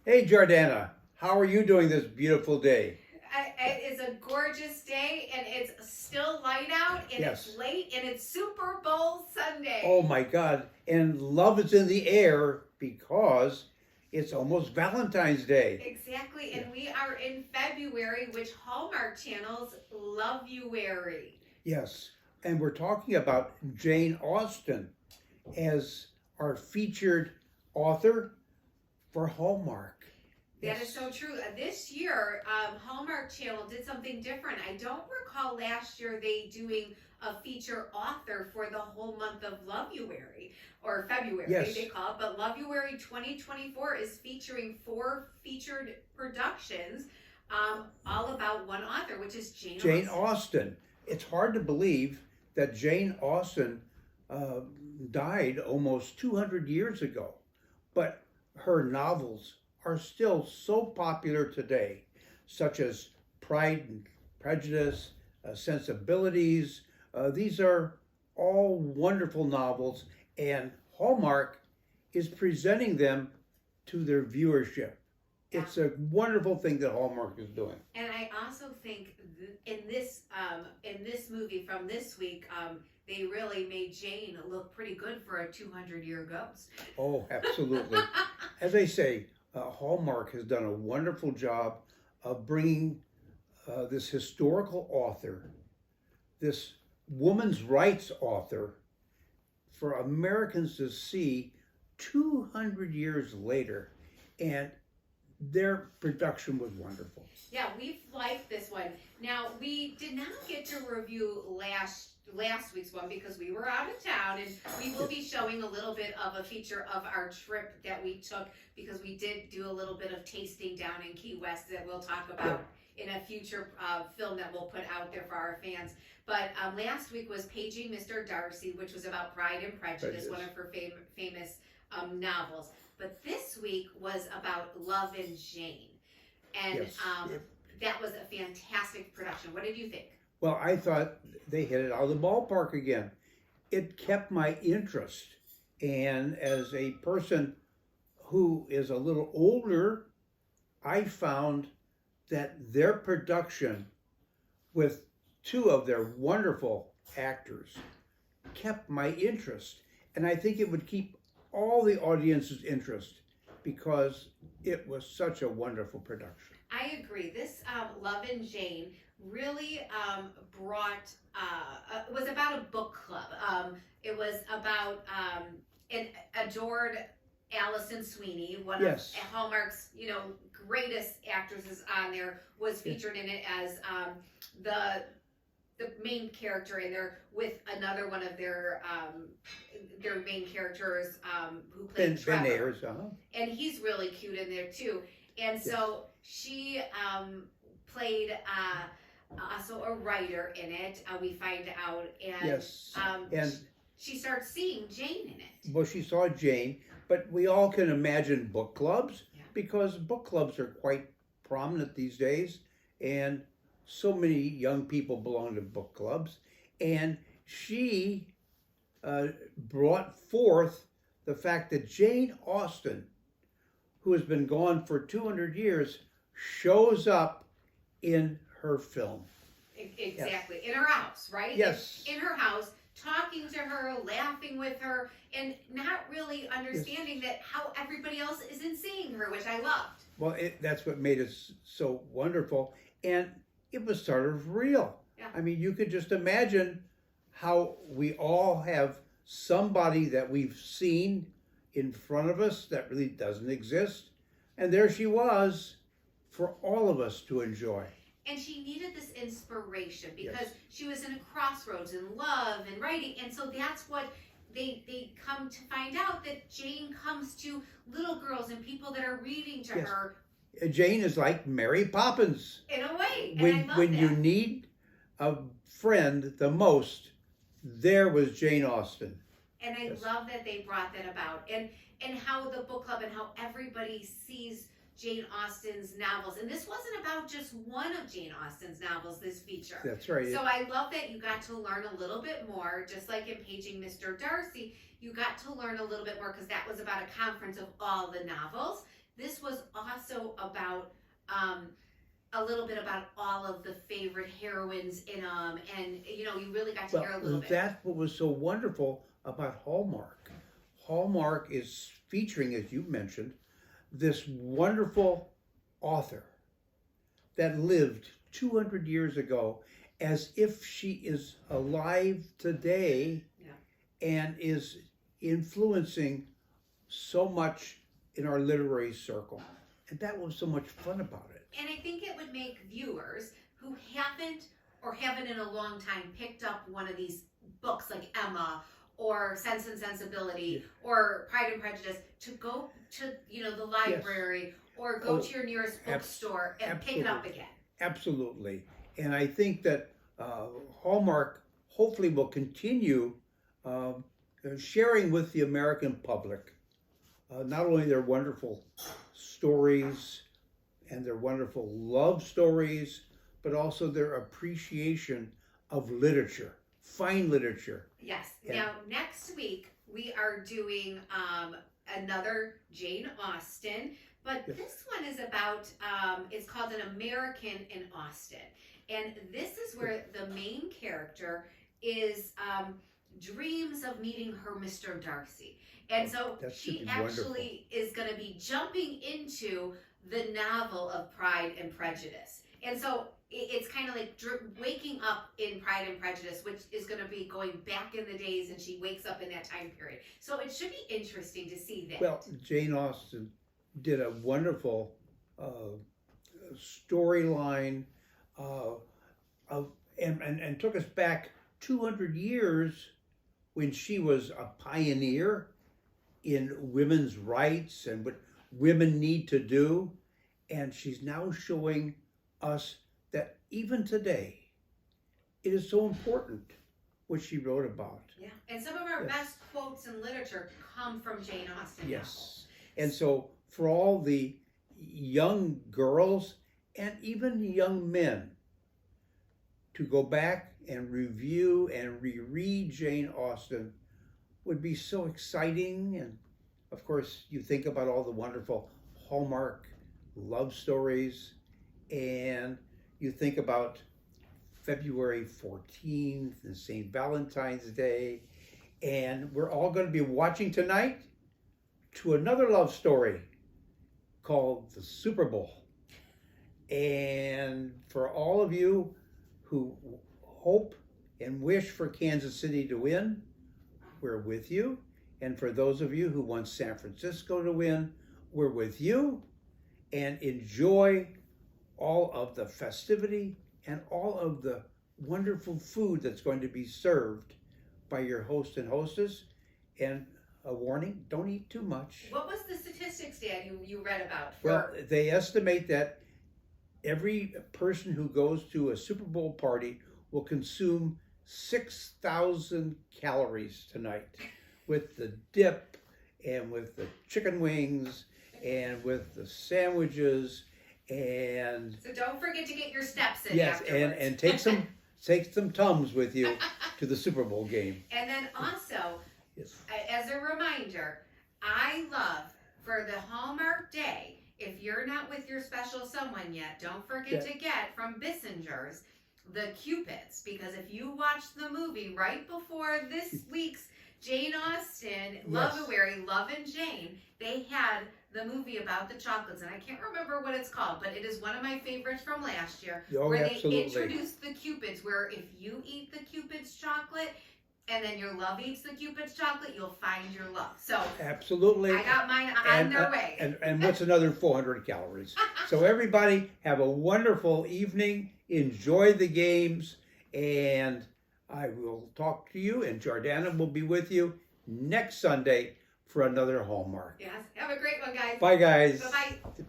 Hey Jordana, how are you doing this beautiful day? It's a gorgeous day, and it's still light out, and it's Yes. late, and it's Super Bowl Oh Sunday. my God. And love is in the air because it's almost Valentine's Day. Exactly, Yeah. and we are in February, which Hallmark channels love you wary. Yes. And we're talking about Jane Austen as our featured author for Hallmark. That is Yes. so true. This year, Hallmark Channel did something different. I don't recall last year they doing a feature author for the whole month of Loveuary or February they Yes. call it, but Loveuary 2024 is featuring 4 featured productions, all about one author, which is Jane Jane Austen. Austen. It's hard to believe that Jane Austen uh, died almost 200 years ago, but her novels are still so popular today, such as Pride and Prejudice, Sensibilities. These are all wonderful novels, and Hallmark is presenting them to their viewership. It's a wonderful thing that Hallmark is doing. And I also think in this movie from this week, they really made Jane look pretty good for a 200-year ghost. Oh, absolutely. As I say, Hallmark has done a wonderful job of bringing this historical author, this women's rights author, for Americans to see 200 years later. And their production was wonderful. Yeah, we've liked this one. Now we did not get to review last week's one because we were out of town, and we will be showing a little bit of a feature of our trip that we took because we did do a little bit of tasting down in Key West that we'll talk about in a future film that we'll put out there for our fans. But last week was Paging Mr. Darcy, which was about Pride and Prejudice, one of her famous novels. But this week was about Love and Jane. And Yes. that was a fantastic production. What did you think? Well, I thought they hit it out of the ballpark again. It kept my interest. And as a person who is a little older, I found that their production with two of their wonderful actors kept my interest. And I think it would keep all the audience's interest because it was such a wonderful production. I agree. This Love and Jane really brought, was about a book club. It was about an adored Allison Sweeney, one Yes. of Hallmark's, greatest actresses on there, was featured in it as the main character in there with another one of their main characters who played Trevor. Ben Ayers, And he's really cute in there too. And so she played also a writer in it. We find out, and yes, and she starts seeing Jane in it. well, she saw Jane, but we all can imagine book clubs Yeah. because book clubs are quite prominent these days, and so many young people belong to book clubs. And she brought forth the fact that Jane Austen, who has been gone for 200 years, shows up in her film. Exactly. Yes. In her house, right? Yes. In her house, talking to her, laughing with her, and not really understanding that how everybody else isn't seeing her, which I loved. Well, that's what made it so wonderful. And it was sort of real. Yeah. I mean, you could just imagine how we all have somebody that we've seen in front of us that really doesn't exist. And there she was for all of us to enjoy. And she needed this inspiration because Yes. she was in a crossroads in love and writing. And so that's what they come to find out, that Jane comes to little girls and people that are reading to Yes. her. Jane is like Mary Poppins. In a way. And When I love when that. you need a friend the most, there was Jane Austen. And I Yes. love that they brought that about. And how the book club and how everybody sees Jane Austen's novels. And this wasn't about just one of Jane Austen's novels, this feature. That's right. So I love that you got to learn a little bit more, just like in Paging Mr. Darcy, you got to learn a little bit more because that was about a conference of all the novels. this was also about a little bit about all of the favorite heroines in them, and you really got to hear a little bit. That's what was so wonderful about Hallmark. Hallmark is featuring, as you mentioned, this wonderful author that lived 200 years ago as if she is alive today, and is influencing so much in our literary circle. And that was so much fun about it. And I think it would make viewers who haven't in a long time picked up one of these books like Emma or Sense and Sensibility or Pride and Prejudice to go to the library or go to your nearest bookstore and pick it up again. Absolutely. And I think that Hallmark hopefully will continue sharing with the American public not only their wonderful stories and their wonderful love stories, but also their appreciation of literature, fine literature. Yes. Now, next week, we are doing another Jane Austen, but this one is about, it's called An American in Austen. And this is where the main character is dreams of meeting her Mr. Darcy. And so she actually is going to be jumping into the novel of Pride and Prejudice. And so it's kind of like waking up in Pride and Prejudice, which is going to be going back in the days, and she wakes up in that time period. So it should be interesting to see that. Well, Jane Austen did a wonderful storyline and took us back 200 years when she was a pioneer in women's rights and what women need to do. And she's now showing us that even today, it is so important what she wrote about. Yeah, and some of our best quotes in literature come from Jane Austen. Yes. And so for all the young girls and even young men to go back and review and reread Jane Austen would be so exciting. And of course, you think about all the wonderful Hallmark love stories, and you think about February 14th and St. Valentine's Day, and we're all going to be watching tonight to another love story called the Super Bowl. And for all of you who hope and wish for Kansas City to win, we're with you. And for those of you who want San Francisco to win, we're with you. And enjoy all of the festivity and all of the wonderful food that's going to be served by your host and hostess. And a warning, don't eat too much. What was the statistics, Dad, you read about? Well, they estimate that every person who goes to a Super Bowl party will consume 6,000 calories tonight with the dip and with the chicken wings and with the sandwiches. And so don't forget to get your steps in. Yes, afterwards. and take some Tums with you to the Super Bowl game. And then also, as a reminder, I love for the Hallmark Day, if you're not with your special someone yet, don't forget to get from Bissinger's the Cupids, because if you watch the movie right before this week's Jane Austen, Love and Jane, they had the movie about the chocolates, and I can't remember what it's called, but it is one of my favorites from last year, where they introduced the Cupids, where if you eat the Cupid's chocolate, and then your love eats the Cupid's chocolate, you'll find your love. So absolutely, I got mine on their way. And what's another 400 calories? So everybody have a wonderful evening. Enjoy the games, and I will talk to you, and Jordana will be with you next Sunday for another Hallmark. Yes. Have a great one, guys. Bye, guys. Bye-bye.